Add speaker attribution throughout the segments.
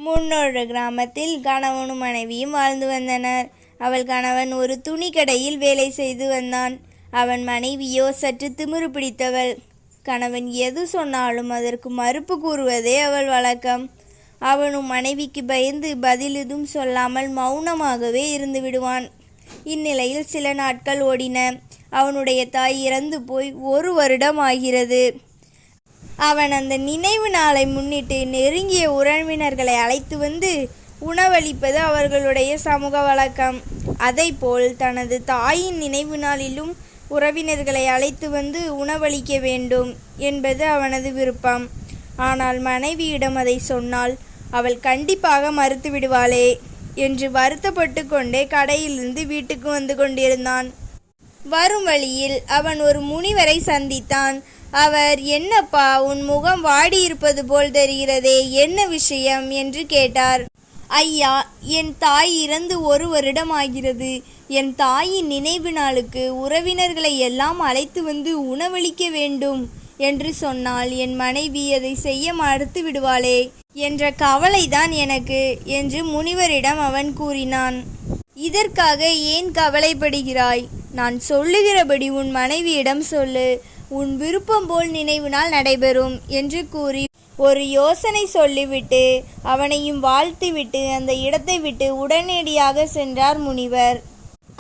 Speaker 1: முன்னொரு கிராமத்தில் கணவனும் மனைவியும் வாழ்ந்து வந்தனர். அவள் கணவன் ஒரு துணி கடையில் வேலை செய்து வந்தான். அவன் மனைவியோ சற்று திமிரு பிடித்தவள். கணவன் எது சொன்னாலும் அதற்கு மறுப்பு கூறுவதே அவள் வழக்கம். அவனும் மனைவிக்கு பயந்து பதில் எதுவும் சொல்லாமல் மௌனமாகவே இருந்து விடுவான். இந்நிலையில் சில நாட்கள் ஓடின. அவனுடைய தாய் இறந்து போய் 1 வருடம் ஆகிறது. அவன் அந்த நினைவு நாளை முன்னிட்டு நெருங்கிய உறவினர்களை அழைத்து வந்து உணவளிப்பது அவர்களுடைய சமூக வழக்கம். அதைப்போல் தனது தாயின் நினைவு நாளிலும் உறவினர்களை அழைத்து வந்து உணவளிக்க வேண்டும் என்பது அவனது விருப்பம். ஆனால் மனைவியிடம் அதை சொன்னால் அவள் கண்டிப்பாக மறுத்து விடுவாளே என்று வருத்தப்பட்டு கொண்டே கடையிலிருந்து வீட்டுக்கு வந்து கொண்டிருந்தான். வரும் வழியில் அவன் ஒரு முனிவரை சந்தித்தான். அவர், "என்னப்பா, உன் முகம் வாடியிருப்பது போல் தெரிகிறதே, என்ன விஷயம்?" என்று கேட்டார். "ஐயா, என் தாய் இறந்து 1 வருடம் ஆகிறது. என் தாயின் நினைவு நாளுக்கு உறவினர்களை எல்லாம் அழைத்து வந்து உணவளிக்க வேண்டும் என்று சொன்னால் என் மனைவி அதை செய்ய மறுத்து விடுவாளே என்ற கவலைதான் எனக்கு" என்று முனிவரிடம் அவன் கூறினான். "இதற்காக ஏன் கவலைப்படுகிறாய்? நான் சொல்லுகிறபடி உன் மனைவியிடம் சொல்லு. உன் விருப்பம் போல் நினைவு நாள் நடைபெறும்" என்று கூறி ஒரு யோசனை சொல்லிவிட்டு அவனையும் வாழ்த்திவிட்டு அந்த இடத்தை விட்டு உடனடியாக சென்றார் முனிவர்.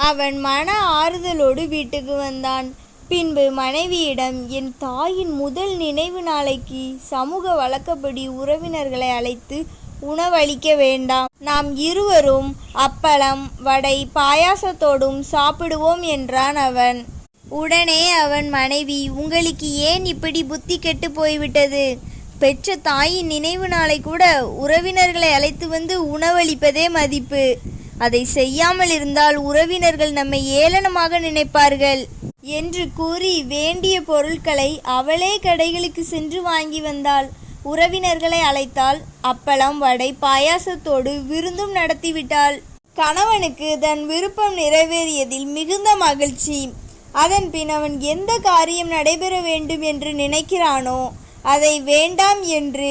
Speaker 1: அவன் மன ஆறுதலோடு வீட்டுக்கு வந்தான். பின்பு மனைவியிடம், "என் தாயின் முதல் நினைவு நாளைக்கு சமூக வழக்கப்படி உறவினர்களை அழைத்து உணவளிக்க வேண்டாம். நாம் இருவரும் அப்பளம், வடை, பாயாசத்தோடும் சாப்பிடுவோம்" என்றான் அவன். உடனே அவன் மனைவி, "உங்களுக்கு ஏன் இப்படி புத்தி கெட்டு போய்விட்டது? பெற்ற தாயின் நினைவு நாளை கூட உறவினர்களை அழைத்து வந்து உணவளிப்பதே மதிப்பு. அதை செய்யாமல் இருந்தால் உறவினர்கள் நம்மை ஏளனமாக நினைப்பார்கள்" என்று கூறி வேண்டிய பொருட்களை அவளே கடைகளுக்கு சென்று வாங்கி வந்தாள். உறவினர்களை அழைத்தாள். அப்பளம், வடை, பாயாசத்தோடு விருந்தும் நடத்திவிட்டாள். கணவனுக்கு தன் விருப்பம் நிறைவேறியதில் மிகுந்த மகிழ்ச்சி. அதன் பின் அவன் எந்த காரியம் நடைபெற வேண்டும் என்று நினைக்கிறானோ அதை வேண்டாம் என்று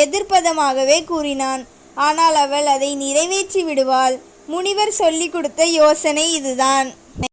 Speaker 1: எதிர்ப்பதமாகவே கூறினான். ஆனால் அவள் அதை நிறைவேற்றி விடுவாள். முனிவர் சொல்லிக் கொடுத்த யோசனை இதுதான்.